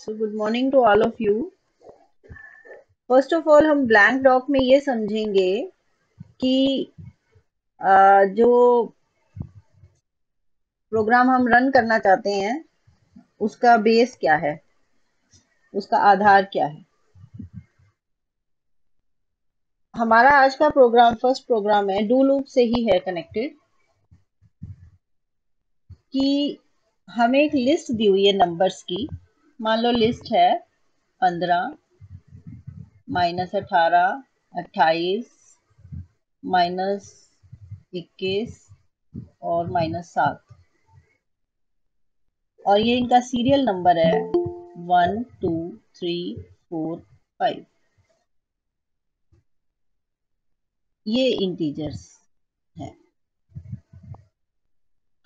So good morning to all of you. First of all हम blank dock में ये समझेंगे कि जो प्रोग्राम हम रन करना चाहते हैं उसका बेस क्या है, उसका आधार क्या है। हमारा आज का प्रोग्राम फर्स्ट प्रोग्राम है, डू लूप से ही है कनेक्टेड, कि हमें एक लिस्ट दी हुई है नंबर्स की। मान लो लिस्ट है 15 -18 28 -21 और -7, और ये इनका सीरियल नंबर है 1 2 3 4 5। ये इंटीजर्स हैं।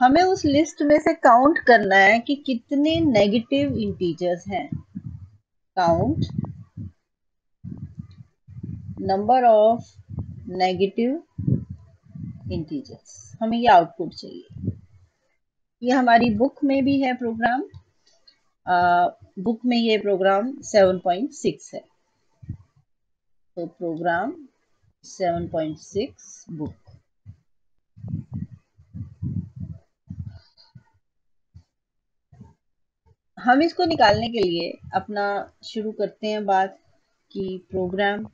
हमें उस लिस्ट में से काउंट करना है कि कितने नेगेटिव इंटीजर्स हैं। Count number of negative integers, हमें ये आउटपुट चाहिए। ये हमारी बुक में भी है प्रोग्राम। बुक में ये प्रोग्राम 7.6 है। तो प्रोग्राम 7.6 बुक। हम इसको निकालने के लिए अपना शुरू करते हैं बात कि प्रोग्राम,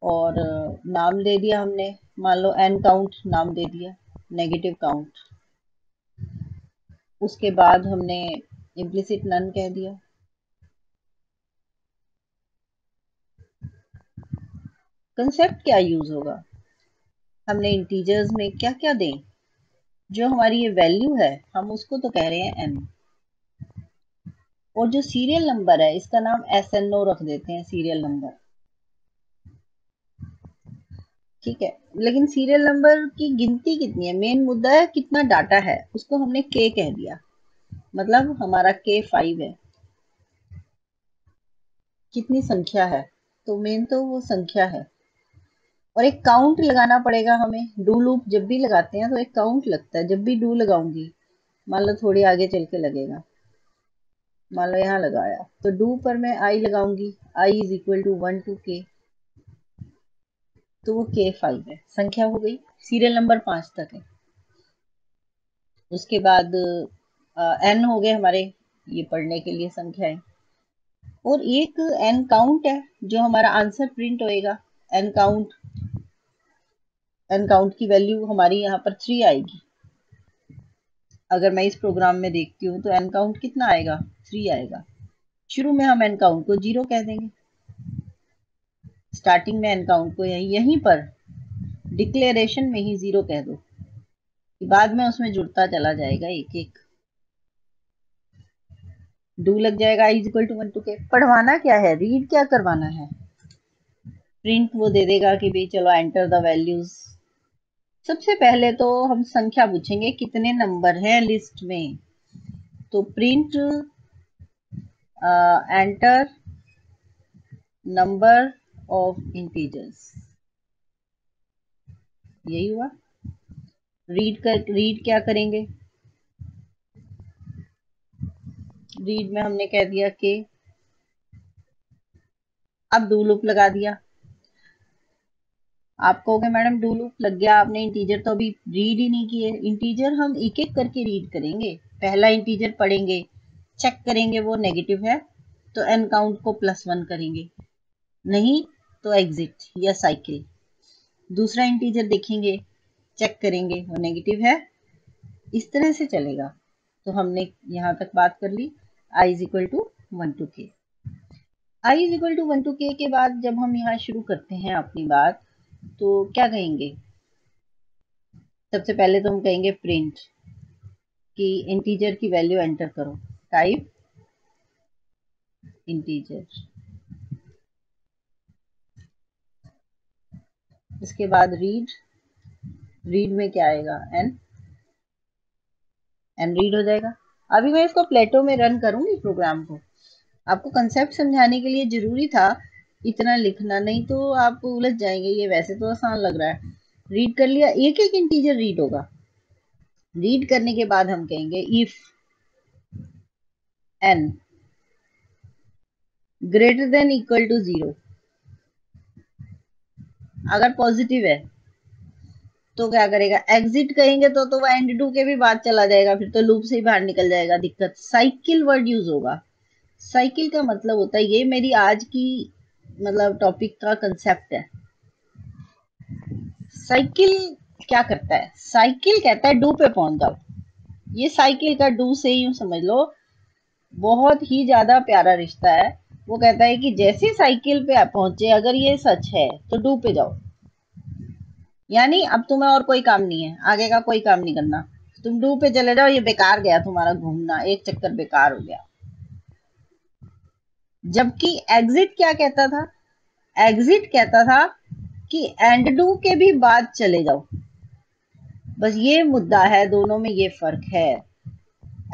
और नाम दे दिया हमने, मान लो एन काउंट नाम दे दिया, नेगेटिव काउंट। उसके बाद हमने इम्प्लिसिट नन कह दिया। कंसेप्ट क्या यूज होगा, हमने इंटीजर्स में क्या क्या दें। जो हमारी ये वैल्यू है हम उसको तो कह रहे हैं एन, और जो सीरियल नंबर है इसका नाम SNO रख देते हैं, सीरियल नंबर। ठीक है, लेकिन सीरियल नंबर की गिनती कितनी है, मेन मुद्दा है कितना डाटा है, उसको हमने के कह दिया। मतलब हमारा के 5 है, कितनी संख्या है, तो मेन तो वो संख्या है। और एक काउंट लगाना पड़ेगा हमें। डू लूप जब भी लगाते हैं तो एक काउंट लगता है। जब भी डू लगाऊंगी, मान लो थोड़ी आगे चल के लगेगा, मान लो यहाँ लगाया, तो डू पर मैं आई लगाऊंगी, I is equal to 1 to k, तो वो के 5 है, संख्या हो गई। सीरियल नंबर 5 तक है। उसके बाद एन हो गए हमारे ये पढ़ने के लिए संख्याएं, और एक एन काउंट है जो हमारा आंसर प्रिंट होएगा। एन काउंट, एन काउंट की वैल्यू हमारी यहाँ पर 3 आएगी। अगर मैं इस प्रोग्राम में देखती हूँ तो एन काउंट कितना आएगा, 3 आएगा। शुरू में हम एन काउंट को 0 कह देंगे, स्टार्टिंग में एन काउंट को यहीं पर डिक्लेरेशन में ही 0 कह दो, बाद में उसमें जुड़ता चला जाएगा एक एक। डू लग जाएगा i equal to 1 to k। पढ़वाना क्या है, रीड क्या करवाना है, प्रिंट वो दे देगा कि भाई चलो एंटर द वैल्यूज। सबसे पहले तो हम संख्या पूछेंगे कितने नंबर हैं लिस्ट में, तो print enter number of integers, यही हुआ। रीड क्या करेंगे, रीड में हमने कह दिया कि, अब डू लूप लगा दिया। आप कहोगे मैडम डू लूप लग गया, आपने इंटीजर तो अभी रीड ही नहीं किए। इंटीजर हम एक एक करके रीड करेंगे। पहला इंटीजर पढ़ेंगे, चेक करेंगे वो नेगेटिव है तो एन काउंट को +1 करेंगे, नहीं तो एग्जिट या साइकिल। दूसरा इंटीजर देखेंगे, चेक करेंगे वो नेगेटिव है, इस तरह से चलेगा। तो हमने यहाँ तक बात कर ली i is equal to 1 to k। i is equal to 1 to k के बाद जब हम यहाँ शुरू करते हैं अपनी बात, तो क्या कहेंगे, सबसे पहले तो हम कहेंगे प्रिंट कि इंटीजर की वैल्यू एंटर करो, टाइप इंटीजर। इसके बाद रीड, रीड में क्या आएगा, एन, एन रीड हो जाएगा। अभी मैं इसको प्लेटो में रन करूंगी प्रोग्राम को, आपको कंसेप्ट समझाने के लिए जरूरी था इतना लिखना, नहीं तो आप उलझ जाएंगे। ये वैसे तो आसान लग रहा है। रीड कर लिया, एक एक इंटीजर रीड होगा। रीड करने के बाद हम कहेंगे if n greater than equal to 0, अगर पॉजिटिव है तो क्या करेगा, एग्जिट कहेंगे तो वो एंड टू के भी बाद चला जाएगा, फिर तो लूप से ही बाहर निकल जाएगा, दिक्कत। साइकिल वर्ड यूज होगा। साइकिल का मतलब होता है, ये मेरी आज की मतलब टॉपिक का कंसेप्ट है। साइकिल क्या करता है, साइकिल कहता है डू पे पहुंच जाओ। ये साइकिल का डू से यूं समझ लो, बहुत ही ज्यादा प्यारा रिश्ता है। वो कहता है कि जैसे साइकिल पे आप पहुंचे, अगर ये सच है तो डू पे जाओ। यानी अब तुम्हें और कोई काम नहीं है, आगे का कोई काम नहीं करना, तुम डू पे चले जाओ, ये बेकार गया तुम्हारा घूमना, एक चक्कर बेकार हो गया। जबकि एग्जिट क्या कहता था, एग्जिट कहता था कि एंड डू के भी बाद चले जाओ। बस ये मुद्दा है, दोनों में ये फर्क है।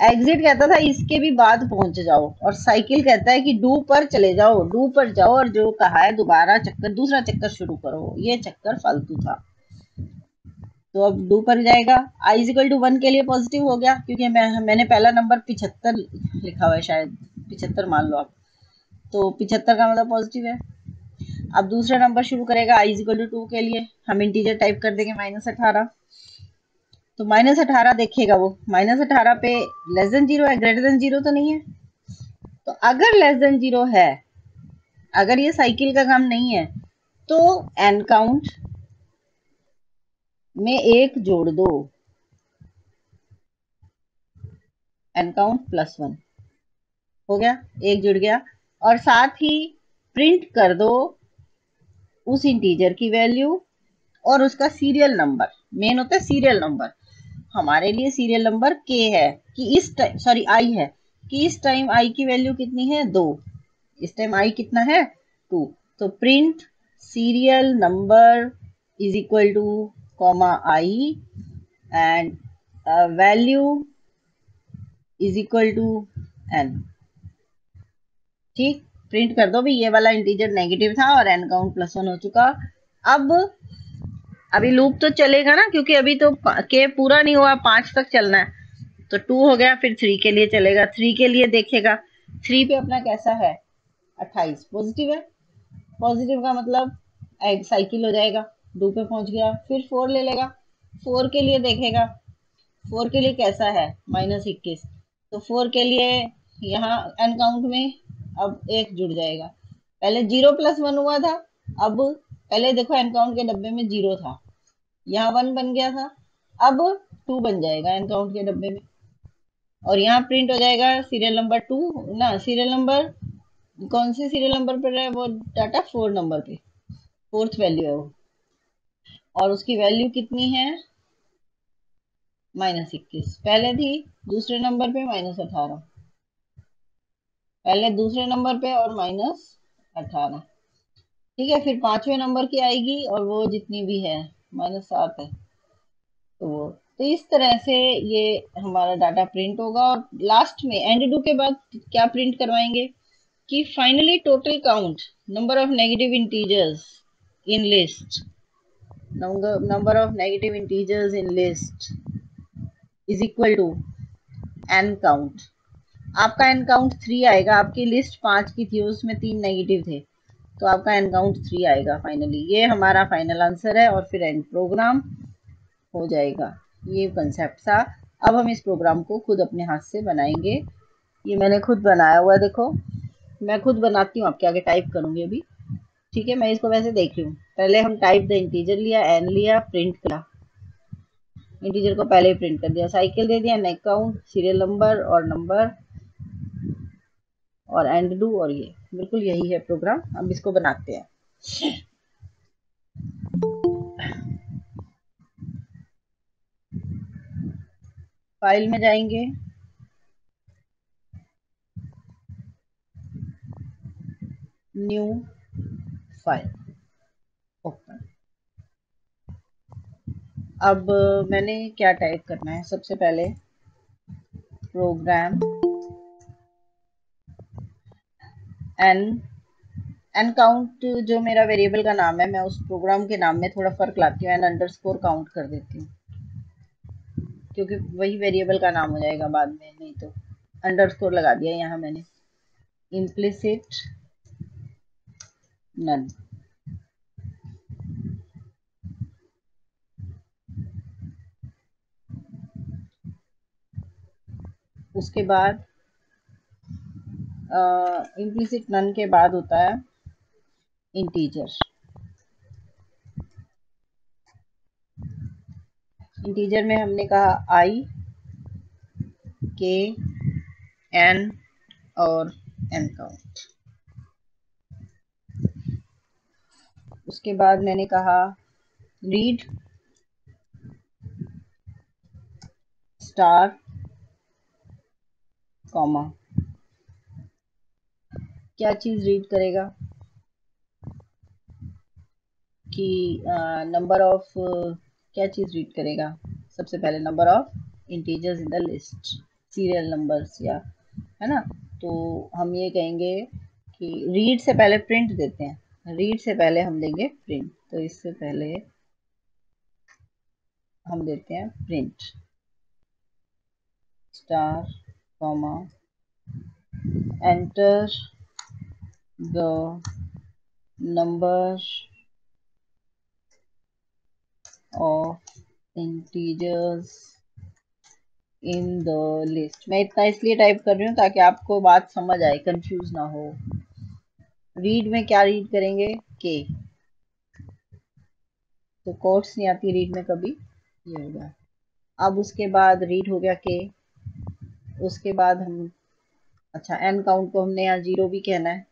एग्जिट कहता था इसके भी बाद पहुंच जाओ, और साइकिल कहता है कि डू पर चले जाओ, डू पर जाओ और जो कहा है दोबारा चक्कर, दूसरा चक्कर शुरू करो, ये चक्कर फालतू था। तो अब डू पर जाएगा। आई इजिकल टू 1 के लिए पॉजिटिव हो गया, क्योंकि मैंने पहला नंबर 75 लिखा हुआ है, शायद 75 मान लो आप, तो 75 का मतलब पॉजिटिव है। अब दूसरा नंबर शुरू करेगा आई इजिकल टू 2 के लिए, हम इंटीजर टाइप कर देंगे -18। तो -18 देखेगा वो, -18 पे लेस देन 0 है, ग्रेटर देन 0 तो नहीं है। तो अगर लेस देन 0 है, अगर ये साइकिल का काम नहीं है, तो एन काउंट में एक जोड़ दो, एन काउंट +1 हो गया, एक जुड़ गया। और साथ ही प्रिंट कर दो उस इंटीजर की वैल्यू और उसका सीरियल नंबर। मेन होता है सीरियल नंबर, हमारे लिए सीरियल नंबर के है, कि इस टाइम, सॉरी आई है, कि इस टाइम आई की वैल्यू कितनी है, 2। इस टाइम आई कितना है, 2। तो print serial number is equal to comma I and value is equal to N. ठीक, प्रिंट कर दो भी, ये वाला इंटीजर नेगेटिव था और एन काउंट +1 हो चुका। अब अभी लूप तो चलेगा ना, क्योंकि अभी तो के पूरा नहीं हुआ, 5 तक चलना है। तो 2 हो गया, फिर 3 के लिए चलेगा, 3 के लिए देखेगा, 3 पे अपना कैसा है, 28 पॉजिटिव है। पॉजिटिव का मतलब एक साइकिल हो जाएगा, 2 पे पहुंच गया। फिर 4 ले लेगा, 4 के लिए देखेगा, 4 के लिए कैसा है, -21। तो 4 के लिए यहाँ एन काउंट में अब एक जुड़ जाएगा, पहले 0+1 हुआ था, अब पहले देखो एन काउंट के डब्बे में 0 था, यहाँ 1 बन गया था, अब 2 बन जाएगा एन काउंट के डब्बे में। और यहाँ प्रिंट हो जाएगा सीरियल नंबर 2 ना, सीरियल नंबर कौन से सीरियल नंबर पर है वो डाटा, 4 नंबर पे, 4th वैल्यू है वो, और उसकी वैल्यू कितनी है, -21 पहले थी, दूसरे नंबर पे -18, पहले दूसरे नंबर पे और -18। ठीक है, फिर 5वें नंबर की आएगी और वो जितनी भी है, -7 है, तो वो, तो इस तरह से ये हमारा डाटा प्रिंट होगा। और लास्ट में एंड डू के बाद क्या प्रिंट करवाएंगे, कि finally total count number of negative integers in list, number of negative integers in list is equal to N count. आपका एन काउंट 3 आएगा, आपकी लिस्ट 5 की थी, उसमें 3 नेगेटिव थे, तो आपका एन काउंट 3 आएगा फाइनली। ये हमारा फाइनल आंसर है, और फिर एंड प्रोग्राम हो जाएगा। ये कंसेप्ट था। अब हम इस प्रोग्राम को खुद अपने हाथ से बनाएंगे। ये मैंने खुद बनाया हुआ है, देखो मैं खुद बनाती हूँ, आपके आगे टाइप करूंगी अभी। ठीक है, मैं इसको वैसे देख रही हूँ, पहले हम टाइप द इंटीजर लिया, एन लिया, प्रिंट करा, इंटीजर को पहले ही प्रिंट कर दिया, साइकिल दे दिया, नेक काउंट, सीरियल नंबर और नंबर और एंड डू, और ये बिल्कुल यही है प्रोग्राम। अब इसको बनाते हैं। फाइल में जाएंगे, न्यू फाइल, ओपन। अब मैंने क्या टाइप करना है, सबसे पहले प्रोग्राम एन, एन काउंट जो मेरा वेरिएबल का नाम है, मैं उस प्रोग्राम के नाम में थोड़ा फर्क लाती हूँ, एन अंडरस्कोर काउंट कर देती हूँ, क्योंकि वही वेरिएबल का नाम हो जाएगा बाद में, नहीं तो अंडरस्कोर लगा दिया यहाँ मैंने। Implicit none. उसके बाद इम्प्लिसिट नन के बाद होता है इंटीजर। इंटीजर में हमने कहा आई, के, एन और एन काउंट। उसके बाद मैंने कहा रीड स्टार कॉमा, क्या चीज रीड करेगा कि नंबर ऑफ, क्या चीज रीड करेगा सबसे पहले, number of integers in the list, serial numbers, या है ना। तो हम ये कहेंगे कि रीड से पहले प्रिंट देते हैं, रीड से पहले हम देंगे प्रिंट, तो इससे पहले हम देते हैं print star comma enter the number of integers in the list. मैं इतना इसलिए टाइप कर रही हूँ ताकि आपको बात समझ आए, कंफ्यूज ना हो। रीड में क्या रीड करेंगे, के, तो कोट्स नहीं आती रीड में कभी, ये हो गया। अब उसके बाद रीड हो गया के, उसके बाद हम, अच्छा एन काउंट को हमने यहाँ 0 भी कहना है।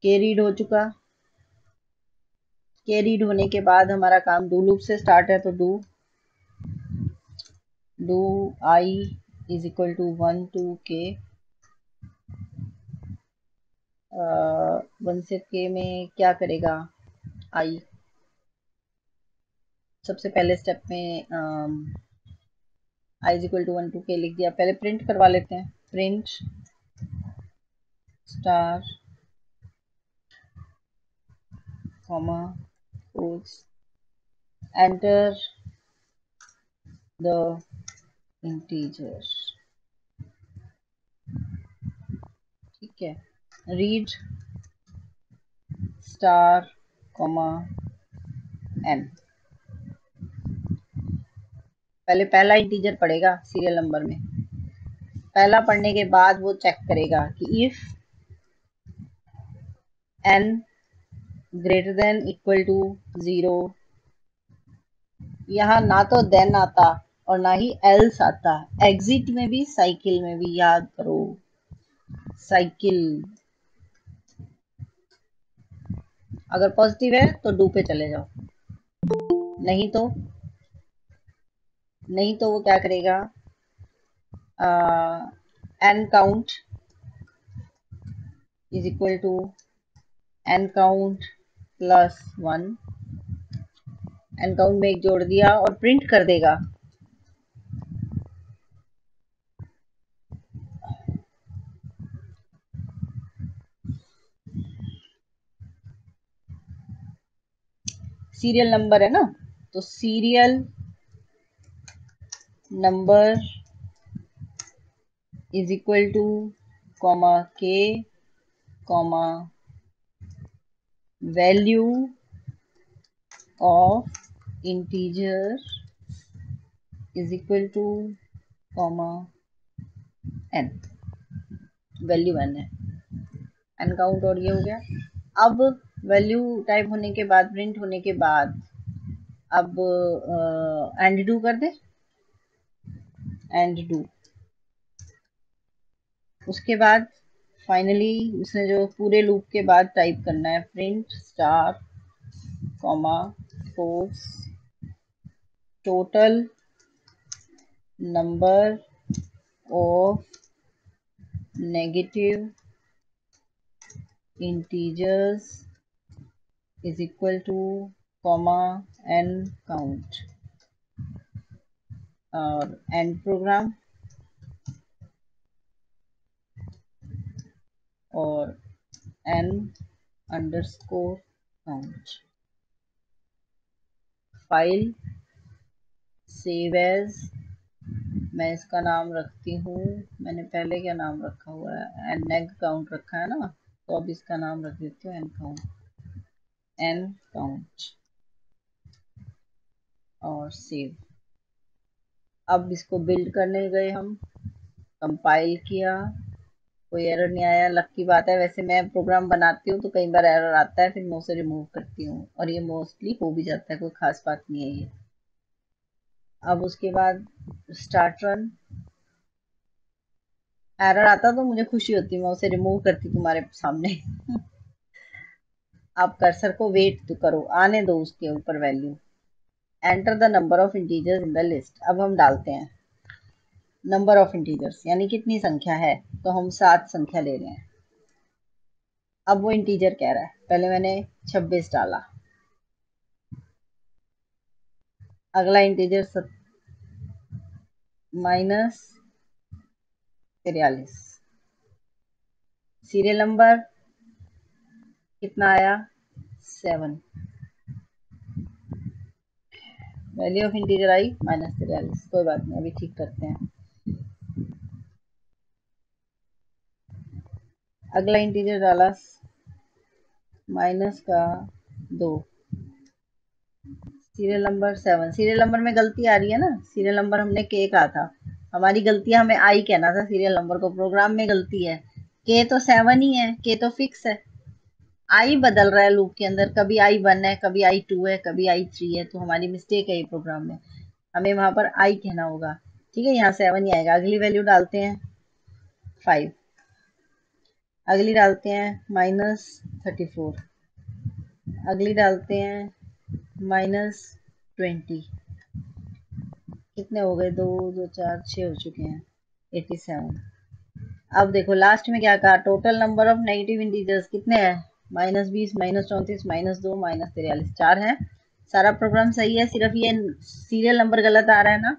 के रीड हो चुका। के रीड होने के बाद हमारा काम डू लूप से स्टार्ट है, तो do I is equal to 1 to k, 1 से k में क्या करेगा आई, सबसे पहले स्टेप में I is equal to 1 to k लिख दिया। पहले प्रिंट करवा लेते हैं, print star comma quotes enter the integer. ठीक है, रीड स्टार कॉमा एन। पहले पहला इंटीजर पढ़ेगा सीरियल नंबर में, पहला पढ़ने के बाद वो चेक करेगा कि if n greater than equal to 0, यहाँ ना तो देन आता और ना ही एल्स आता। एग्जिट में भी साइकिल में भी, याद करो साइकिल। अगर पॉजिटिव है तो डू पे चले जाओ, नहीं तो वो क्या करेगा, N count is equal to N count plus 1, N count में एक जोड़ दिया और प्रिंट कर देगा सीरियल नंबर है ना, तो serial number is equal to comma k comma value of integer is equal to comma N, value N है, एन काउंट और ये हो गया। अब वैल्यू टाइप होने के बाद, प्रिंट होने के बाद, अब एंड डू कर दे, एंड डू। उसके बाद फाइनली उसने जो पूरे लूप के बाद टाइप करना है, print star comma quotes total number of negative integers is equal to comma N count, और एंड प्रोग्राम, और N underscore count. File save as, मैं इसका नाम रखती हूँ, मैंने पहले क्या नाम रखा हुआ है, एन काउंट रखा है ना, तो अब इसका नाम रख देती हूँ एन काउंट, एन काउंट और सेव। अब इसको बिल्ड करने गए हम, कंपाइल किया, कोई एरर नहीं आया, लक की बात है। वैसे मैं प्रोग्राम बनाती हूँ तो कई बार एरर आता है, फिर मैं उसे रिमूव करती हूँ और ये मोस्टली हो भी जाता है, कोई खास बात नहीं है ये। अब उसके बाद स्टार्ट रन, एरर आता तो मुझे खुशी होती, मैं उसे रिमूव करती तुम्हारे सामने। आप कर्सर को वेट तो करो, आने दो उसके ऊपर value. Enter the number of integers in the list, अब हम डालते हैं नंबर ऑफ इंटीजर्स, यानी कितनी संख्या है, तो हम 7 संख्या ले रहे हैं। अब वो इंटीजर कह रहा है, पहले मैंने 26 डाला, अगला इंटीजर -43, सीरियल नंबर कितना आया, 7, वैल्यू ऑफ इंटीजर आई -43, कोई बात नहीं, अभी ठीक करते हैं। अगला इंटीजर डाला माइनस का 2, सीरियल नंबर 7, सीरियल नंबर में गलती आ रही है ना, सीरियल नंबर हमने के कहा था, हमारी गलती है, हमें आई कहना था सीरियल नंबर को, प्रोग्राम में गलती है, के तो 7 ही है, के तो फिक्स है, आई बदल रहा है लूप के अंदर, कभी आई 1 है, कभी आई 2 है, कभी आई 3 है, तो हमारी मिस्टेक है ये प्रोग्राम में, हमें वहां पर आई कहना होगा। ठीक है, यहाँ 7 ही आएगा। अगली वैल्यू डालते हैं 5, अगली डालते हैं -34, अगली डालते हैं -20, कितने हो गए, 2 2 4 6 हो चुके हैं, 87। अब देखो लास्ट में क्या कहा, total number of negative integers कितने हैं, -20, -34, -2, -43, 4 है। सारा प्रोग्राम सही है, सिर्फ ये सीरियल नंबर गलत आ रहा है ना।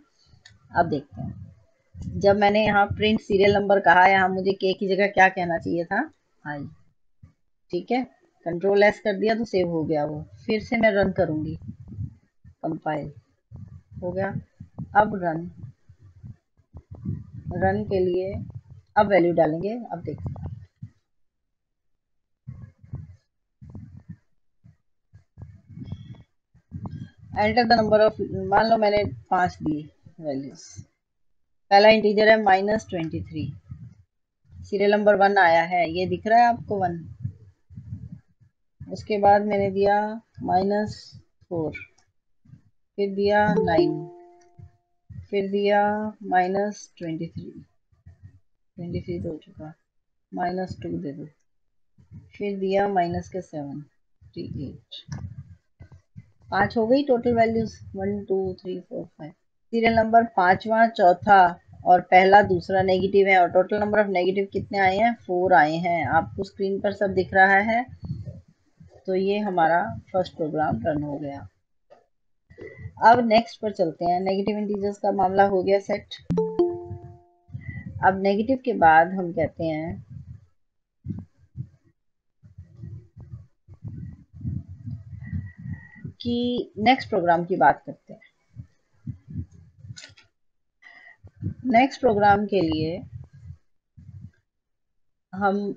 अब देखते हैं, जब मैंने यहाँ प्रिंट सीरियल नंबर कहा, यहाँ मुझे के की जगह क्या कहना चाहिए था, आई। ठीक है, कंट्रोल एस कर दिया तो सेव हो गया वो, फिर से मैं रन करूंगी, कंपाइल हो गया। अब रन, रन के लिए अब वैल्यू डालेंगे, अब देखते हैं। एंटर द नंबर ऑफ, मान लो मैंने 5 दी वैल्यूज, पहला इंटीजर है -23, सीरियल नंबर 1 आया है, ये दिख रहा है आपको 1, उसके बाद मैंने दिया -4, फिर दिया 9, फिर दिया -23, 23 तो हो चुका, -2 दे दो, फिर दिया माइनस के 7, 38, 5 हो गई टोटल वैल्यूज, 1 2 3 4 5। सीरियल नंबर 5वां चौथा और पहला दूसरा नेगेटिव है, और टोटल नंबर ऑफ नेगेटिव कितने आए हैं, 4 आए हैं, आपको स्क्रीन पर सब दिख रहा है। तो ये हमारा फर्स्ट प्रोग्राम रन हो गया। अब नेक्स्ट पर चलते हैं, नेगेटिव इंटीजर्स का मामला हो गया सेट। अब नेगेटिव के बाद हम कहते हैं कि नेक्स्ट प्रोग्राम की बात करते हैं। नेक्स्ट प्रोग्राम के लिए हम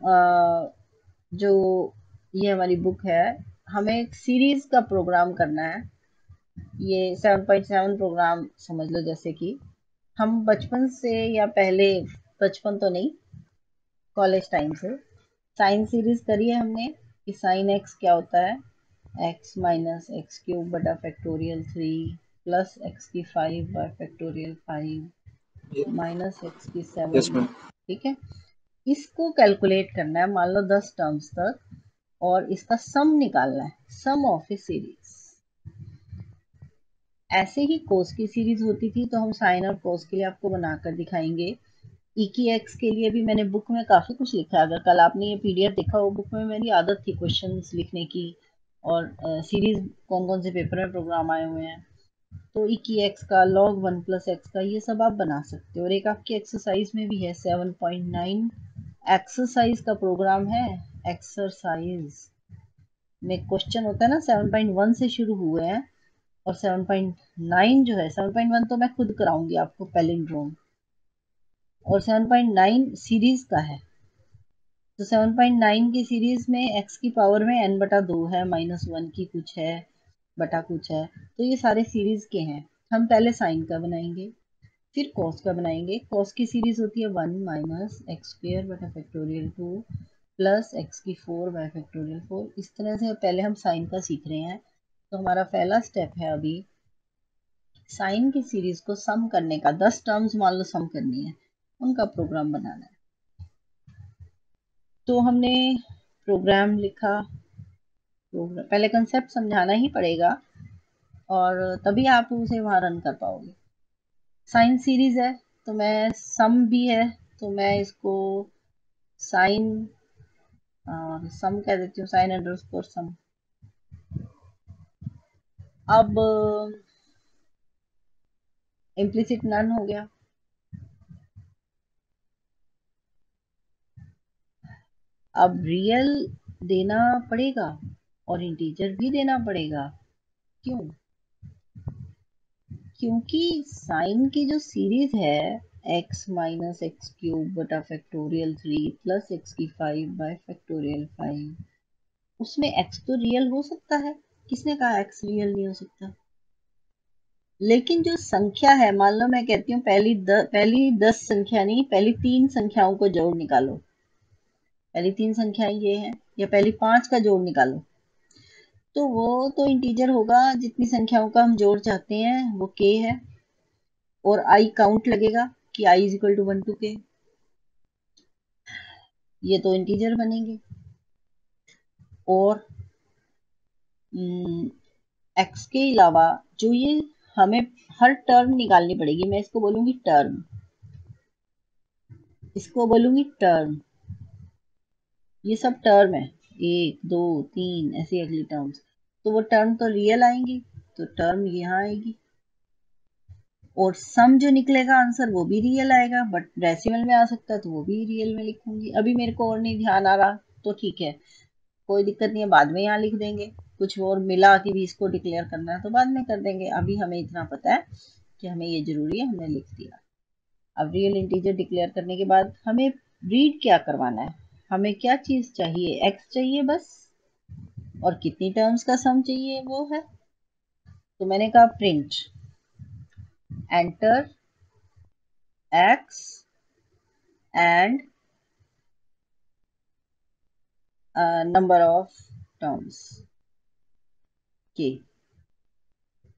जो ये हमारी बुक है, हमें एक सीरीज का प्रोग्राम करना है। ये 7.7 प्रोग्राम समझ लो, जैसे कि हम बचपन से, या पहले, बचपन तो नहीं, कॉलेज टाइम से साइन सीरीज करी है हमने कि साइन एक्स क्या होता है, एक्स माइनस एक्स क्यूब बटा फैक्टोरियल 3 प्लस एक्स की 5 बाय फैक्टोरियल 5 माइनस एक्स की 7। Yes ma'am. ठीक है, इसको कैलकुलेट करना है, मान लो 10 टर्म्स तक, और इसका सम निकालना है, सम ऑफ ए सीरीज। ऐसे ही कोस की सीरीज होती थी, तो हम साइन और कोस के लिए आपको बनाकर दिखाएंगे। ई की एक्स के लिए भी मैंने बुक में काफी कुछ लिखा है, अगर कल आपने ये पीडीएफ देखा हो, बुक में मेरी आदत थी क्वेश्चंस लिखने की, और सीरीज कौन कौन से पेपर में प्रोग्राम आए हुए हैं, तो ई की एक्स का, log 1 प्लस एक्स का, ये सब आप बना सकते हो। और एक आपकी एक्सरसाइज में भी है 7.9 एक्सरसाइज का प्रोग्राम है। एक्सरसाइज में क्वेश्चन होता है ना, 7.1 से शुरू हुए हैं और 7.9 जो है, 7.1 तो मैं खुद कराऊंगी आपको पैलिंड्रोम, और 7.9 सीरीज का है। तो 7.9 की सीरीज में x की पावर में n/2 है, -1 की कुछ है, बटा कुछ है। तो ये सारे सीरीज के हैं। हम पहले साइन का बनाएंगे, फिर कॉस का बनाएंगे। कॉस की सीरीज होती है 1 माइनस एक्स स्क्र बटा फैक्टोरियल 2 प्लस एक्स की 4 बाय फैक्टोरियल 4। इस तरह से पहले हम साइन का सीख रहे हैं। तो हमारा पहला स्टेप है अभी साइन की सीरीज को सम करने का। 10 टर्म्स मान लो सम करनी है, उनका प्रोग्राम बनाना है। तो हमने प्रोग्राम लिखा। पहले कंसेप्ट समझाना ही पड़ेगा और तभी आप उसे वहां रन कर पाओगे। साइन सीरीज है तो मैं सम भी है, तो मैं इसको साइन सम कह देती हूँ, साइन अंडरस्कोर सम। अब इम्प्लिसिट नन हो गया। अब रियल देना पड़ेगा और इंटीजर भी देना पड़ेगा। क्यों? क्योंकि साइन की जो सीरीज है x माइनस एक्स क्यूब बटा फैक्टोरियल 3 प्लस एक्स की 5 बाय फैक्टोरियल 5, उसमें x तो रियल हो सकता है। किसने कहा x रियल नहीं हो सकता? लेकिन जो संख्या है, मान लो मैं कहती हूँ पहली 10 संख्या नहीं, पहली 3 संख्याओं को जोड़ निकालो। पहली 3 संख्याएं ये हैं, या पहली 5 का जोड़ निकालो। तो वो तो इंटीजर होगा, जितनी संख्याओं का हम जोड़ चाहते हैं वो k है। और i काउंट लगेगा कि i is equal to 1 to k। ये तो इंटीजर बनेंगे। और x के अलावा जो ये हमें हर टर्म निकालनी पड़ेगी, मैं इसको बोलूंगी टर्म, इसको बोलूंगी टर्म। ये सब टर्म है, 1 2 3 ऐसी अगली टर्म्स। तो वो टर्म तो रियल आएंगी, तो टर्म यहाँ आएगी। और सम जो निकलेगा आंसर वो भी रियल आएगा, बट डेसिमल में आ सकता है तो वो भी रियल में लिखूंगी। अभी मेरे को और नहीं ध्यान आ रहा तो ठीक है, कोई दिक्कत नहीं है, बाद में यहाँ लिख देंगे। कुछ और मिला कि भी इसको डिक्लेयर करना है तो बाद में कर देंगे। अभी हमें इतना पता है कि हमें ये जरूरी है, हमने लिख दिया। अब रियल इंटीजर डिक्लेयर करने के बाद हमें रीड क्या करवाना है? हमें क्या चीज चाहिए? एक्स चाहिए बस। और कितनी टर्म्स का सम चाहिए वो है। तो मैंने कहा print enter x and number of terms के।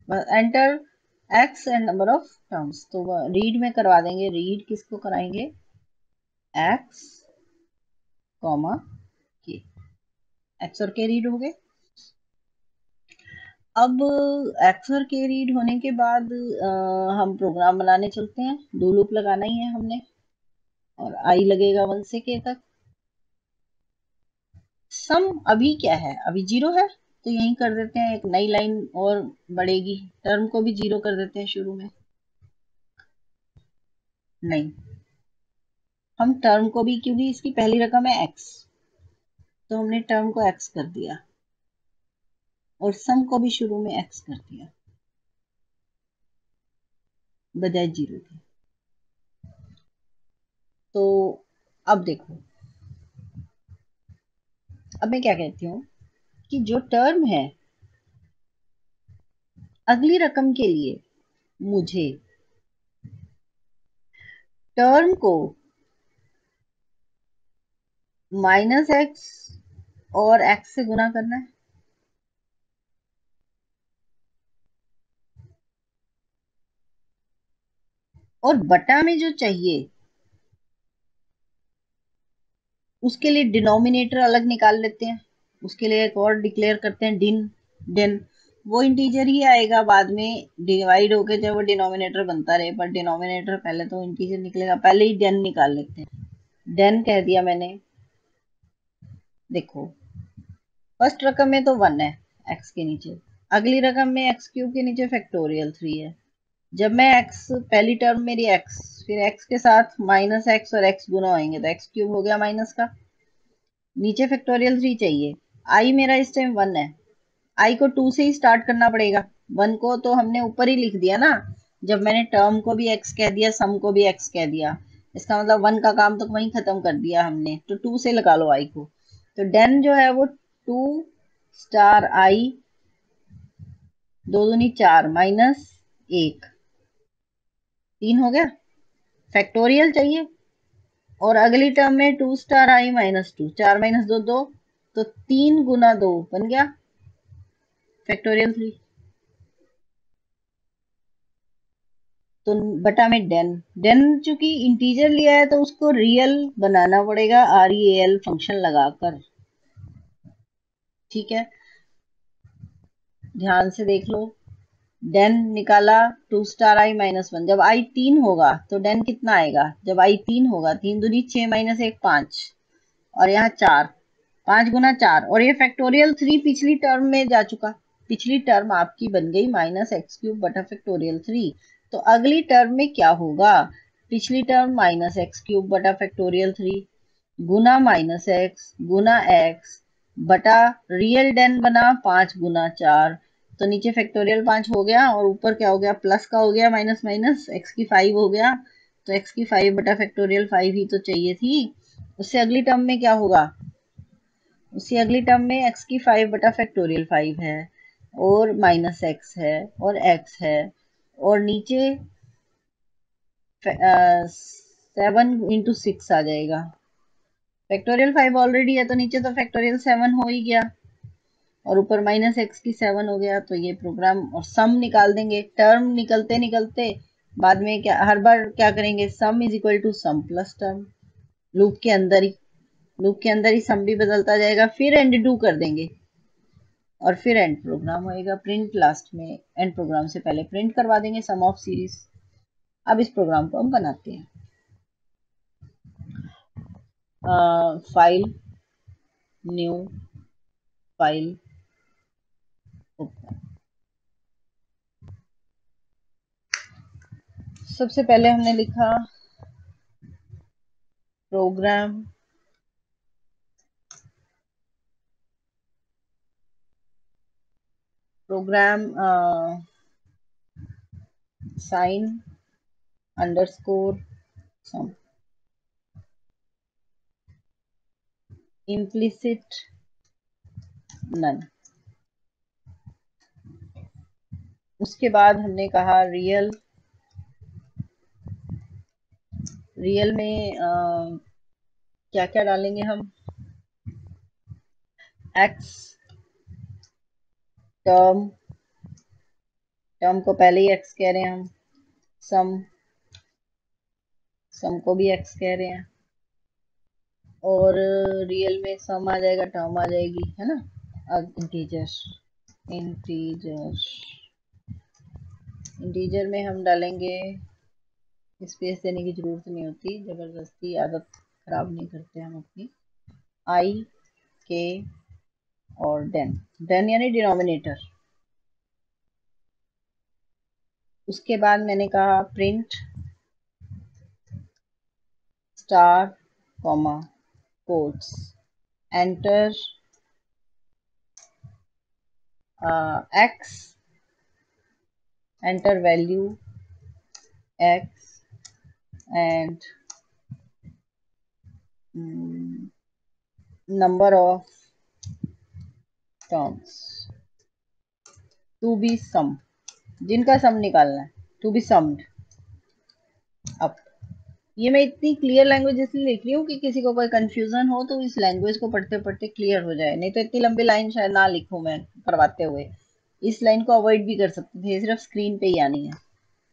Enter x and number of terms, तो रीड में करवा देंगे। रीड किसको कराएंगे? एक्स कॉमा के। एक्स और के रीड हो गए। अब एक्स और के रीड होने के बाद हम प्रोग्राम बनाने चलते हैं। दो लूप लगाना ही है हमने, और आई लगेगा 1 से के तक। सम अभी क्या है? अभी 0 है, तो यहीं कर देते हैं, एक नई लाइन और बढ़ेगी। टर्म को भी 0 कर देते हैं शुरू में। नहीं, हम टर्म को भी, क्योंकि इसकी पहली रकम है x, तो हमने टर्म को x कर दिया और सम को भी शुरू में x कर दिया बजाय 0 के। तो अब देखो, अब मैं क्या कहती हूँ कि जो टर्म है, अगली रकम के लिए मुझे टर्म को -x और x से गुना करना है। और बटा में जो चाहिए उसके लिए डिनोमिनेटर अलग निकाल लेते हैं। उसके लिए एक और डिक्लेयर करते हैं डिन। डिन वो इंटीजर ही आएगा बाद में, डिवाइड होके जब वो डिनोमिनेटर बनता रहे, पर डिनोमिनेटर पहले तो इंटीजर निकलेगा। पहले ही डेन निकाल लेते हैं। डेन कह दिया मैंने। देखो, फर्स्ट रकम में तो 1 है एक्स के नीचे, अगली रकम में एक्स क्यूब के नीचे फैक्टोरियल 3 है। जब मैं एक्स, पहली टर्म मेरी एक्स, फिर एक्स के साथ -x और x गुना होंगे तो एक्स क्यूब हो गया माइनस का। नीचे फैक्टोरियल 3 चाहिए। आई मेरा इस टाइम 1 है, आई को 2 से ही स्टार्ट करना पड़ेगा। वन को तो हमने ऊपर ही लिख दिया ना, जब मैंने टर्म को भी एक्स कह दिया, सम को भी एक्स कह दिया, इसका मतलब वन का काम तो वहीं खत्म कर दिया हमने, तो टू से लगा लो आई को। तो देन जो है वो टू स्टार आई, दो दूनी चार माइनस एक, तीन हो गया। फैक्टोरियल चाहिए, और अगली टर्म में two star I minus two, चार माइनस दो दो, तो तीन गुना दो बन गया फैक्टोरियल थ्री। तो बटा में डेन, डेन चूंकि इंटीजर लिया है तो उसको रियल बनाना पड़ेगा आर ई एल फंक्शन लगाकर। ठीक है, ध्यान से देख लो। डेन निकाला, two star I minus one, जब आई तीन होगा तो डेन कितना आएगा, जब आई तीन होगा, तीन दूनी छह माइनस एक पांच, और यहाँ चार, पांच गुना चार, और ये फैक्टोरियल थ्री पिछली टर्म में जा चुका। पिछली टर्म आपकी बन गई माइनस एक्स क्यूब बटा फैक्टोरियल थ्री। तो अगली टर्म में क्या होगा, पिछली टर्म माइनस एक्स क्यूब बटा फैक्टोरियल थ्री गुना माइनस एक्स गुना एक्स बटा रियल डेन बना पांच गुना चार। तो नीचे फैक्टोरियल पांच हो गया, और ऊपर क्या हो गया, प्लस का हो गया, माइनस माइनस एक्स की फाइव हो गया। तो एक्स की फाइव बटा फैक्टोरियल फाइव ही तो चाहिए थी। उससे अगली टर्म में क्या होगा, उससे अगली टर्म में एक्स की फाइव बटा फैक्टोरियल फाइव है, और माइनस एक्स है, और एक्स है, और नीचे सेवन इंटू सिक्स आ जाएगा। फैक्टोरियल फाइव ऑलरेडी है तो नीचे तो फैक्टोरियल सेवन हो ही गया, और ऊपर माइनस एक्स की सेवन हो गया। तो ये प्रोग्राम, और सम निकाल देंगे, टर्म निकलते निकलते बाद में क्या, हर बार क्या करेंगे, sum is equal to sum plus term, loop के अंदर ही, लूप के अंदर ही सम भी बदलता जाएगा, फिर एंड डू कर देंगे, और फिर एंड प्रोग्राम होएगा। प्रिंट लास्ट में, एंड प्रोग्राम से पहले प्रिंट करवा देंगे सम ऑफ सीरीज। अब इस प्रोग्राम को हम बनाते हैं। File, new, file, open. सबसे पहले हमने लिखा प्रोग्राम, प्रोग्राम साइन अंडरस्कोर सम, इम्प्लिसिट नन। उसके बाद हमने कहा रियल, रियल में क्या क्या डालेंगे हम, एक्स टर्म, टर्म को पहले ही एक्स कह रहे हैं हम, सम, सम को भी एक्स कह रहे हैं, और रियल में सम आ जाएगा, टर्म आ जाएगी, है ना। अब इंटीजर, इंटीजर, इंटीजर में हम डालेंगे, स्पेस देने की जरूरत नहीं होती, जबरदस्ती आदत खराब नहीं करते हम अपनी। आई के और देन, देन यानी डिनोमिनेटर। उसके बाद मैंने कहा print star comma quotes, enter x, enter value x, and number of terms to be sum, जिनका सम निकालना है, टू बी सम्ड। अब ये मैं इतनी क्लियर लैंग्वेज इसलिए लिख रही हूँ कि किसी को कोई कंफ्यूजन हो तो इस लैंग्वेज को पढ़ते पढ़ते क्लियर हो जाए, नहीं तो इतनी लंबी लाइन शायद ना लिखूं मैं करवाते हुए। इस लाइन को अवॉइड भी कर सकते थे, सिर्फ स्क्रीन पे ही आनी है,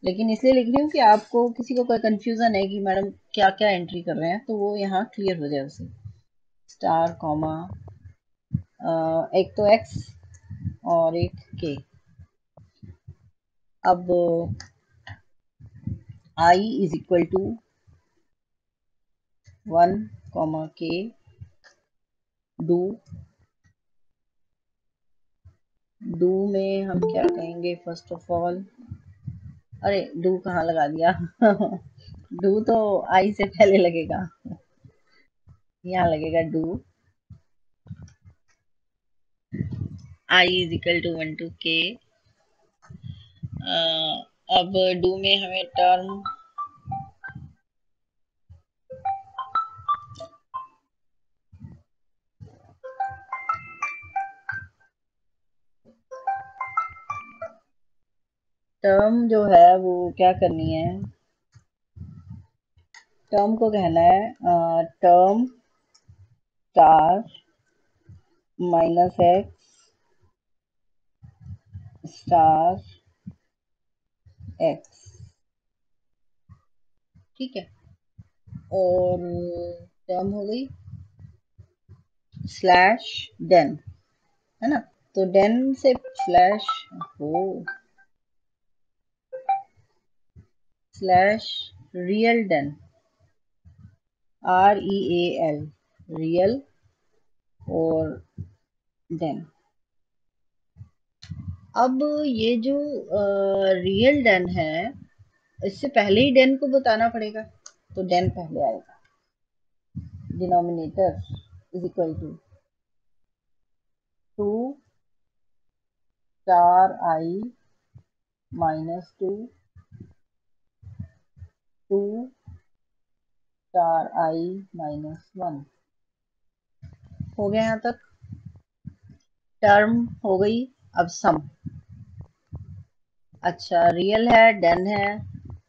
लेकिन इसलिए लिख रही हूँ कि आपको किसी को कोई कंफ्यूजन है कि मैडम क्या क्या एंट्री कर रहे हैं, तो वो यहाँ क्लियर हो जाए उसे। स्टार कॉमा, एक तो एक्स और एक के। अब I is equal to one comma k, do, do में हम क्या कहेंगे, फर्स्ट ऑफ ऑल, अरे डू कहाँ लगा दिया डू तो आई से पहले लगेगा, यहाँ लगेगा do. I is equal to one to K, अब डू में हमें टर्म जो है वो क्या करनी है, टर्म को कहना है term star minus x star x, ठीक है। और टर्म हो गई स्लैश देन, है ना। तो देन से स्लैश हो slash real den, REAL real, और देन। अब ये जो रियल डेन है, इससे पहले ही डेन को बताना पड़ेगा, तो डेन पहले आएगा। Denominator is equal to 2 star I minus 2 star I minus 1। हो गया यहाँ तक, टर्म हो गई। अब सम, अच्छा रियल है डेन है,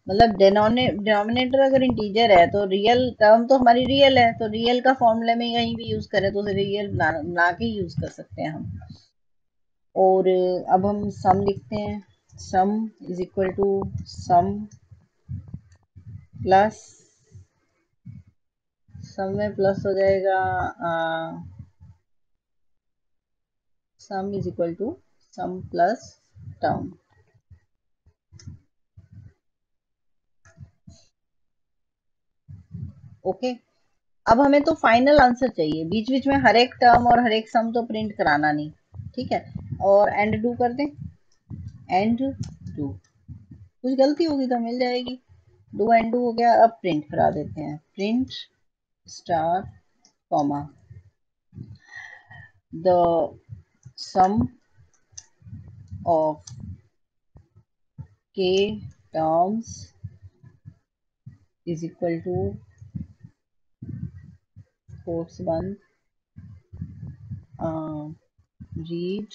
मतलब डिनोमिनेटर अगर इंटीजर है तो रियल टर्म तो हमारी रियल है, तो रियल का फॉर्मूले में कहीं भी यूज करें तो रियल ना के यूज कर सकते हैं हम। और अब हम सम लिखते हैं, sum is equal to sum plus, sum में प्लस हो जाएगा, sum is equal to sum plus term. Okay, अब हमें तो फाइनल आंसर चाहिए, बीच बीच में हर एक टर्म और हर एक सम तो प्रिंट कराना नहीं, ठीक है। और एंड डू कर दें, एंड डू, कुछ गलती होगी तो मिल जाएगी। डू एंड डू हो गया, अब प्रिंट करा देते हैं, print star comma the sum of k terms is equal to quotes बंद read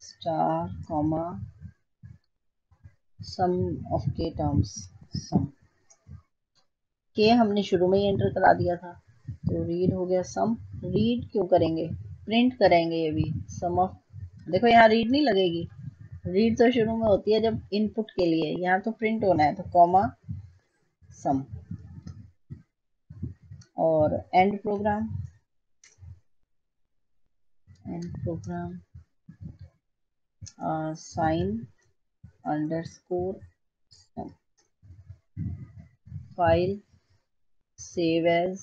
star comma sum of k terms, sum के हमने शुरू में ही एंटर करा दिया था, तो रीड हो गया सम। रीड क्यों करेंगे, प्रिंट करेंगे ये भी सम ऑफ, देखो यहाँ रीड नहीं लगेगी, रीड तो शुरू में होती है जब इनपुट के लिए, यहाँ तो प्रिंट होना है, तो कॉमा सम। और end program, end program sine underscore file save as,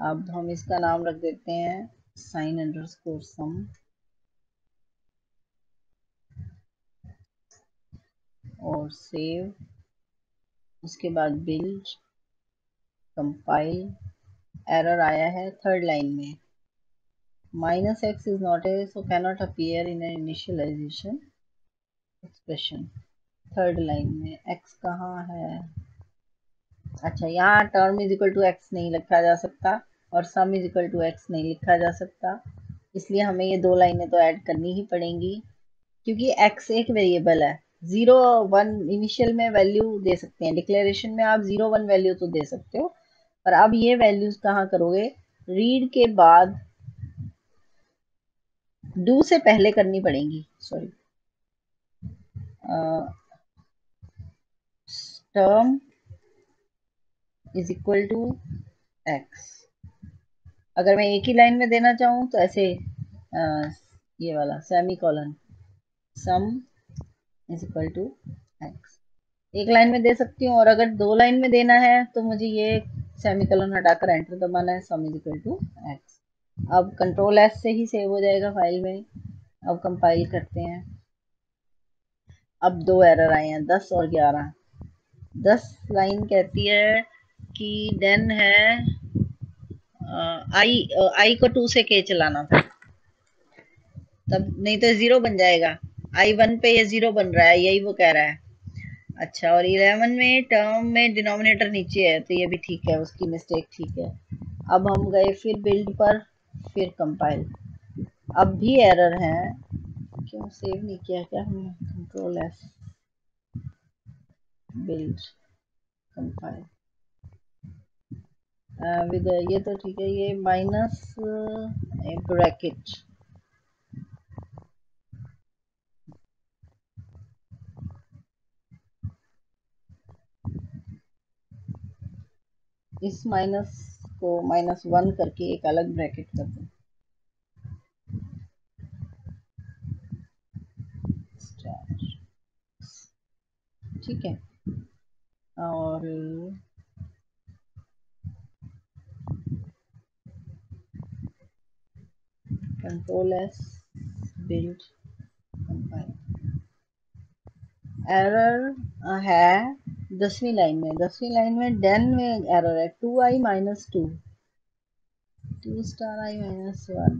अब हम इसका नाम रख देते हैं साइन अंडरस्कोर सम, और सेव, उसके बाद बिल्ड कंपाइल। एरर आया है थर्ड लाइन में, minus x is not a so cannot appear in initialization expression. Third line में एक्स कहाँ है, अच्छा यहाँ term is equal to x नहीं लिखा जा सकता और sum is equal to x नहीं लिखा जा सकता, इसलिए हमें ये दो लाइनें तो ऐड करनी ही पड़ेंगी, क्योंकि एक्स एक वेरिएबल है। 0 1 इनिशियल में वैल्यू दे सकते हैं, डिक्लेरेशन में आप 0 1 वैल्यू तो दे सकते हो, पर अब ये वैल्यूज कहाँ करोगे, रीड के बाद डू से पहले करनी पड़ेंगी, sorry term is equal to x. अगर मैं एक ही लाइन में देना चाहूँ तो ऐसे ये वाला semicolon, sum is equal to x, एक लाइन में दे सकती हूँ, और अगर दो लाइन में देना है तो मुझे ये सेमी कॉलन हटाकर एंटर दबाना है, sum is equal to x. अब कंट्रोल एस से ही सेव हो जाएगा फाइल में। अब कंपाइल करते हैं, अब दो एरर आए हैं 10 और 11। 10 लाइन कहती है कि देन है आई को 2 से के चलाना था, तब नहीं तो 0 बन जाएगा, I1 पे ये 0 बन रहा है, यही वो कह रहा है। अच्छा, और 11 में टर्म में डिनोमिनेटर नीचे है, तो ये भी ठीक है, उसकी मिस्टेक ठीक है। अब हम गए फिर बिल्ड पर, फिर कंपाइल। अब भी एरर है, क्यों सेव नहीं किया क्या हमने? Control F, build, compile with, ये तो ठीक है, ये माइनस ब्रैकेट, इस माइनस को -1 करके एक अलग ब्रैकेट कर दो, ठीक है। और control S, build, compile. Error है 10वीं लाइन में, 10वीं लाइन में डेन में एरर है, 2i-2, 2*i-1,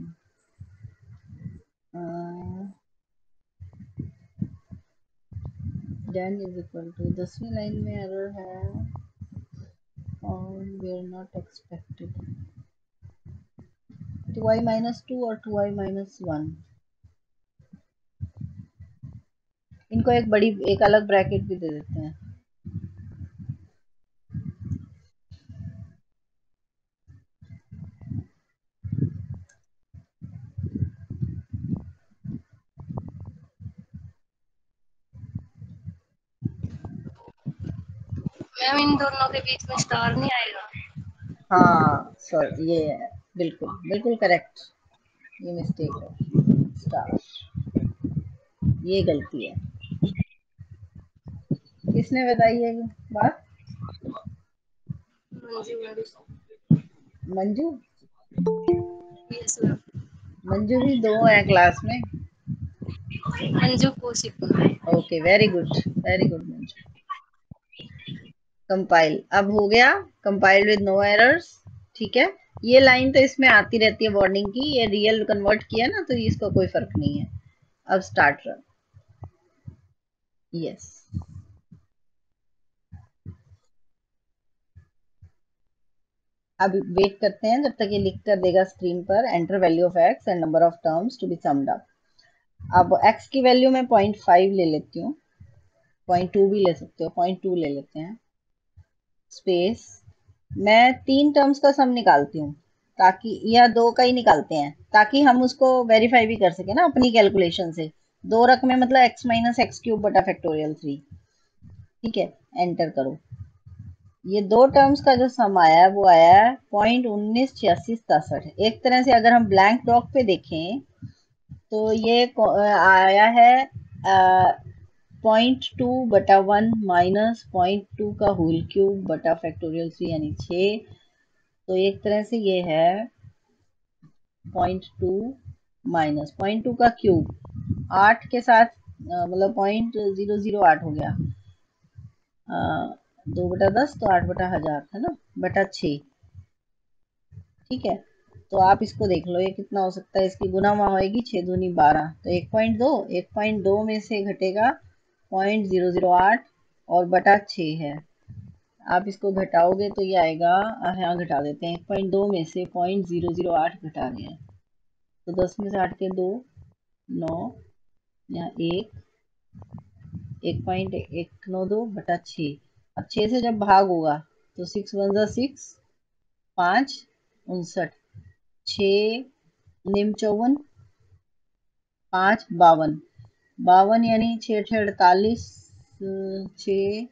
den is equal to, 10वीं लाइन में एरर है और we are not expected 2i-2 और 2i-1, इनको एक बड़ी, एक अलग ब्रैकेट भी दे देते हैं। मैम इन दोनों के बीच में स्टार नहीं आएगा? हाँ सर, ये है, बिल्कुल बिल्कुल करेक्ट, ये मिस्टेक है, स्टार, ये गलती है। किसने बताई है ये बात? Manju ma'am. Manju? Yes ma'am. Manju भी दो है क्लास में। Manju Kaushik. Okay, very good, very good Manju. Compile अब हो गया, कंपाइल विद नो एरर्स, ठीक है। ये लाइन तो इसमें आती रहती है वार्निंग की, ये रियल कन्वर्ट किया ना तो इसका कोई फर्क नहीं है। अब स्टार्ट रन, यस। अब वेट करते हैं जब तक ये लिख कर देगा स्क्रीन पर, enter value of x and number of terms to be summed up. अब एक्स की वैल्यू मैं 0.5 ले लेती हूँ, 0.2 भी ले सकते हो, 0.2 ले लेते हैं, स्पेस, मैं 3 टर्म्स का सम निकालती हूँ, ताकि, या 2 का ही निकालते हैं ताकि हम उसको वेरीफाई भी कर सके ना अपनी कैलकुलेशन से। 2 रक में मतलब x माइनस एक्स क्यूब बटा फैक्टोरियल 3, ठीक है। एंटर करो, ये 2 टर्म्स का जो सम आया है वो आया है 0.198667। एक तरह से अगर हम ब्लैंक डॉक पे देखें तो ये आया है 0.2/1 माइनस 0.2 का होल क्यूब बटा फैक्टोरियल 3 यानी 6। तो एक तरह से ये है 0.2 माइनस 0.2 का क्यूब 8 के साथ, मतलब 0.008 हो गया, 2/10 तो 8/1000 है ना, बटा 6, ठीक है। तो आप इसको देख लो ये कितना हो सकता है, इसकी गुना वहां होगी, 6 दूनी 12, तो 1.2, 1.2 में से घटेगा 0.008 और बटा 6 है। आप इसको घटाओगे तो ये आएगा, यहाँ घटा देते हैं, 1.2 में से 0.008 घटा रहे हैं, तो 10 में से 8 के 2, 9, यहाँ 1.192 बटा 6। अब 6 से जब भाग होगा तो 6 1 6, 5 59, 6 निम 54, 5 52, 52 यानी 6 6 48, 6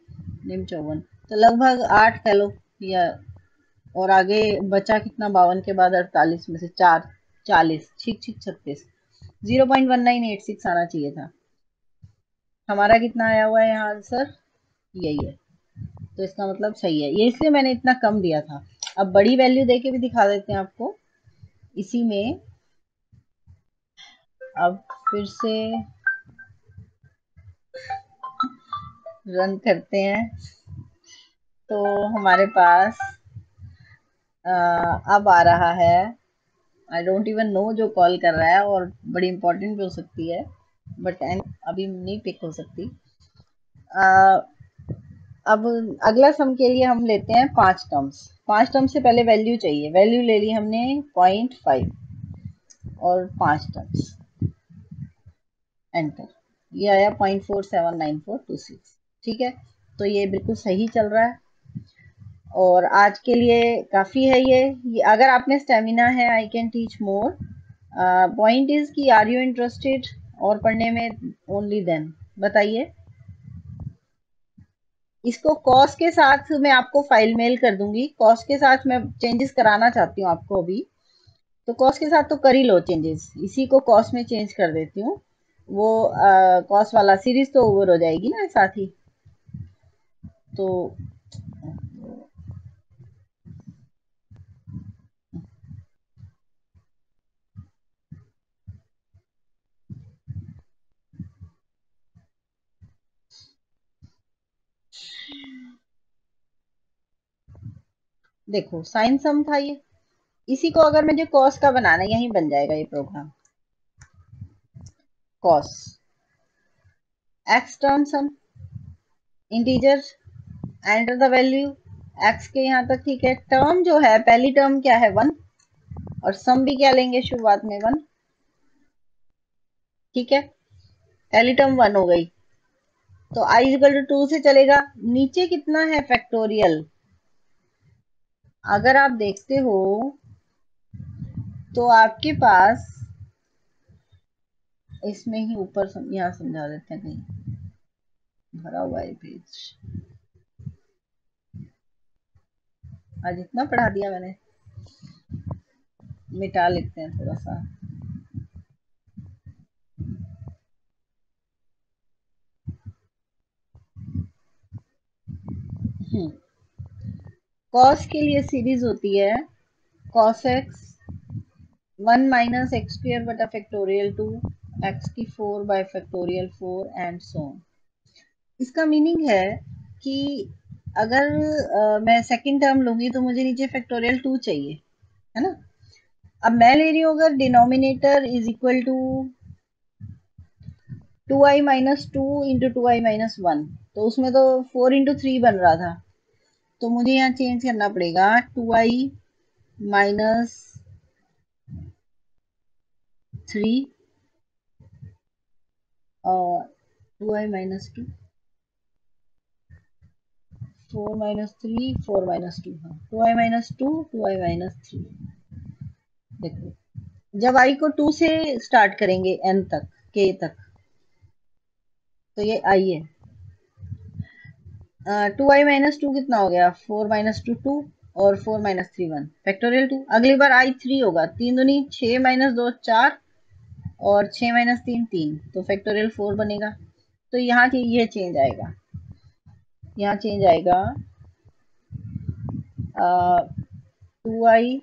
निम 54, तो लगभग 8 कह लो, या और आगे बचा कितना, 52 के बाद 48 में से 4, 40, ठीक ठीक 36, 0.1986 आना चाहिए था। हमारा कितना आया हुआ है यहाँ आंसर, यही है, तो इसका मतलब सही है, ये इसलिए मैंने इतना कम दिया था। अब बड़ी वैल्यू देके भी दिखा देते हैं आपको इसी में। अब फिर से रन करते हैं, तो हमारे पास अब आ रहा है, आई डोंट इवन नो जो कॉल कर रहा है, और बड़ी इंपॉर्टेंट भी हो सकती है, बट एन अभी नहीं पिक हो सकती। अब अगला सम के लिए हम लेते हैं 5 टर्म्स। 5 टर्म्स से पहले वैल्यू चाहिए, वैल्यू ले ली हमने 0.5 और 5 टर्म्स, एंटर। ये आया 0.479426। ठीक है, तो ये बिल्कुल सही चल रहा है और आज के लिए काफी है ये अगर आपने स्टेमिना है, I can teach more. Point is कि आर यू इंटरेस्टेड और पढ़ने में, ओनली देन बताइए। इसको कॉस के साथ मैं आपको फाइल मेल कर दूंगी, कॉस के साथ मैं चेंजेस कराना चाहती हूँ आपको अभी, तो कॉस के साथ तो कर ही लो चेंजेस, इसी को कॉस में चेंज कर देती हूँ। वो कॉस वाला सीरीज तो ओवर हो जाएगी ना साथ ही। तो देखो साइन सम था ये, इसी को अगर मुझे कॉस का बनाना है, यही बन जाएगा ये program. Cos x term sum integer, enter the value x के यहाँ तक। ठीक है, टर्म जो है पहली टर्म क्या है 1, और सम भी क्या लेंगे शुरुआत में 1। ठीक है, पहली टर्म 1 हो गई, तो आई इक्वल टू 2 से चलेगा। नीचे कितना है फैक्टोरियल, अगर आप देखते हो तो आपके पास इसमें ही ऊपर यहाँ समझा देते हैं, कहीं भरा हुआ है पेज। आज इतना पढ़ा दिया मैंने, मिटा लेते हैं थोड़ा सा। कॉस के लिए सीरीज होती है कॉस एक्स 1 - x² बटा फैक्टोरियल 2, एक्स की 4 bye factorial 4 and so on. इसका मीनिंग है कि अगर मैं सेकंड टर्म लूंगी तो मुझे नीचे फैक्टोरियल 2 चाहिए, है ना। अब मैं ले रही हूँ अगर denominator is equal to 2i - 2 into 2i - 1, तो उसमें तो 4 इंटू 3 बन रहा था, तो मुझे यहाँ चेंज करना पड़ेगा 2i - 3 और 2i - 2, 4 - 3 4 - 2, हाँ 2i - 2 2i - 3। देखो जब आई को 2 से स्टार्ट करेंगे एन तक, के तक, तो ये आई है। 2i - 2 कितना हो गया, 4 - 2 2, और 4 - 3 1, फैक्टोरियल 2। अगली बार आई 3 होगा, 3 दूनी 6 - 2 4, और 6 - 3 3, तो फैक्टोरियल 4 बनेगा। तो यहाँ ये चेंज आएगा, यहाँ चेंज आएगा 2i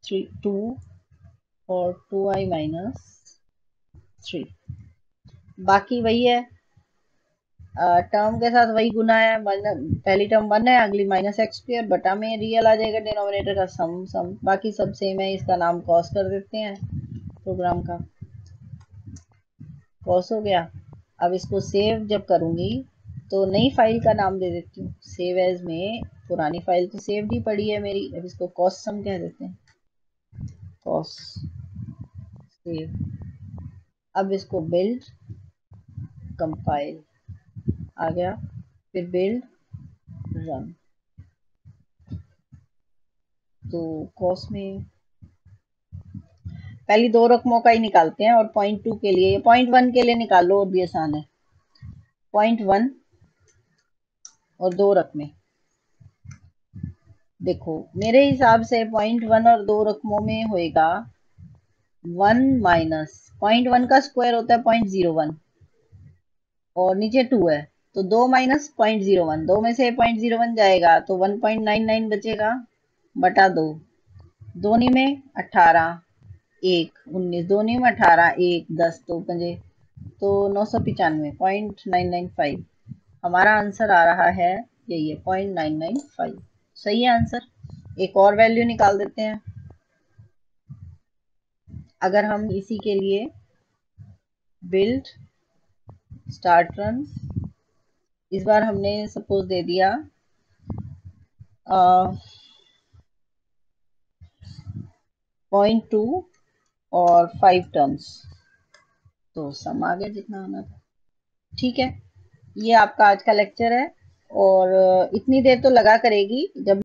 - 2 और 2i - 3, बाकी वही है। टर्म के साथ वही गुना है, पहली टर्म 1 है, अगली -x², बटा में रियल आ जाएगा डिनोमिनेटर का सम सम, बाकी सब सेम है। इसका नाम कॉस कर देते हैं, प्रोग्राम का कॉस हो गया। अब इसको सेव जब करूंगी तो नई फाइल का नाम दे देती हूँ सेव एज में, पुरानी फाइल तो सेव ही पड़ी है मेरी, अब इसको कॉस सम कह देते हैं, कॉस सेव। अब इसको बिल्ड कंपाइल, आ गया, फिर बिल्ड रन। तो कॉस में पहली दो रकमों का ही निकालते हैं, और 0.2 के लिए, 0.1 के लिए निकाल लो, और भी आसान है। 0.1 और 2 रकमें, देखो मेरे हिसाब से 0.1 और 2 रकमों में होएगा 1 माइनस 0.1 का स्क्वायर होता है 0.01, और नीचे 2 है, तो 2 माइनस 0.01, 2 में से 0.01 जाएगा तो 1.99 बचेगा, बटा 2, दोनी में 18 एक 19, दोनी में 18 एक 10, तो पंजे, तो 995.995 हमारा आंसर आ रहा है, यही है 0.995, सही है आंसर। एक और वैल्यू निकाल देते हैं, अगर हम इसी के लिए बिल्ड स्टार्ट रन, इस बार हमने सपोज दे दिया 0.2 और 5 टर्म्स, तो सम आ गया जितना आना था। ठीक है, ये आपका आज का लेक्चर है और इतनी देर तो लगा करेगी जब